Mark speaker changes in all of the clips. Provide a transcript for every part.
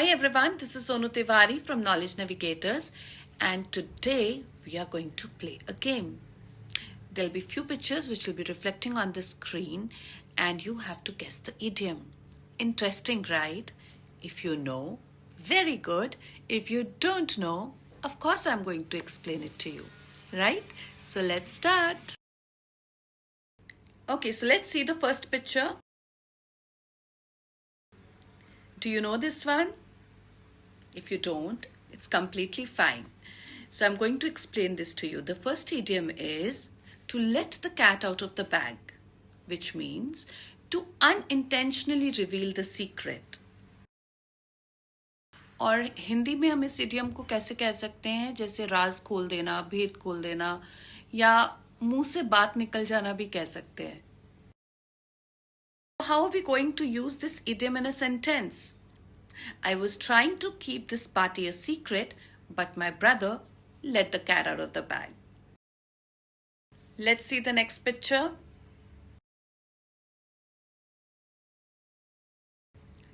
Speaker 1: Hi everyone, this is Sonu Tiwari from Knowledge Navigators, and today we are going to play a game. There'll be few pictures which will be reflecting on the screen and you have to guess the idiom. Interesting, right? If you know, very good. If you don't know, of course I'm going to explain it to you, right? So let's start. Okay, so let's see the first picture. Do you know this one? If you don't, it's completely fine. So I'm going to explain this to you. The first idiom is to let the cat out of the bag, which means to unintentionally reveal the secret. और हिंदी में हम इस idiom को कैसे कह सकते हैं? जैसे राज खोल देना, भेद खोल देना, या मुंह से बात निकल जाना भी कह सकते हैं. How are we going to use this idiom in a sentence? I was trying to keep this party a secret, but my brother let the cat out of the bag. Let's see the next picture.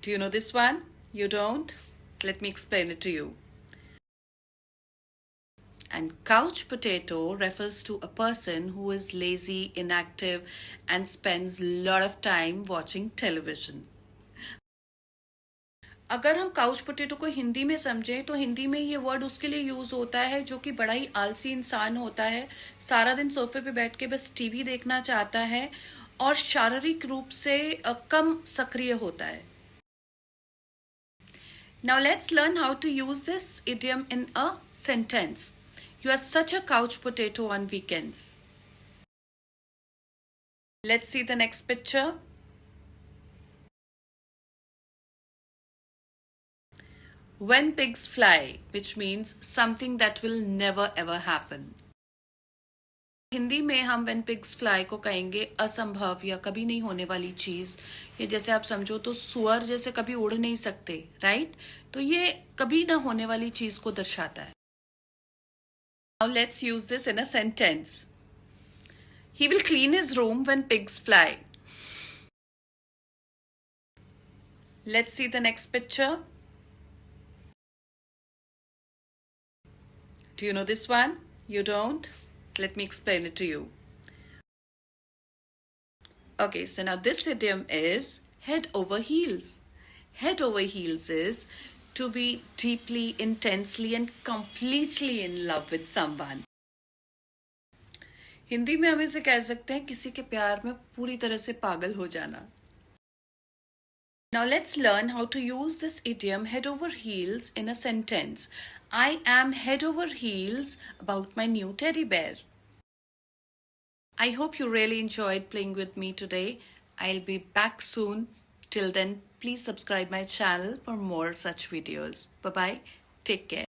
Speaker 1: Do you know this one? You don't? Let me explain it to you. And couch potato refers to a person who is lazy, inactive, and spends a lot of time watching television. अगर हम couch potato को हिंदी में समझें तो हिंदी में ये word उसके लिए यूज होता है जो कि बड़ा ही आलसी इंसान होता है, सारा दिन सोफे पे बैठ के बस टीवी देखना चाहता है और शारीरिक रूप से कम सक्रिय होता है. Now let's learn how to use this idiom in a sentence. You are such a couch potato on weekends. Let's see the next picture. When pigs fly, which means something that will never ever happen. Hindi में हम when pigs fly को कहेंगे असंभव या कभी नहीं होने वाली चीज. ये जैसे आप समझो तो सुअर जैसे कभी उड़ नहीं सकते, राइट? तो ये कभी ना होने वाली चीज को दर्शाता है. Now let's use this in a sentence. He will clean his room when pigs fly. Let's see the next picture. Do you know this one? You don't? Let me explain it to you. Okay, so now this idiom is head over heels. Head over heels is to be deeply, intensely and completely in love with someone. Hindi में हम इसे कह सकते हैं किसी के प्यार में पूरी तरह से पागल हो जाना. Now let's learn how to use this idiom head over heels in a sentence. I am head over heels about my new teddy bear. I hope you really enjoyed playing with me today. I'll be back soon. Till then, please subscribe my channel for more such videos. Bye-bye. Take care.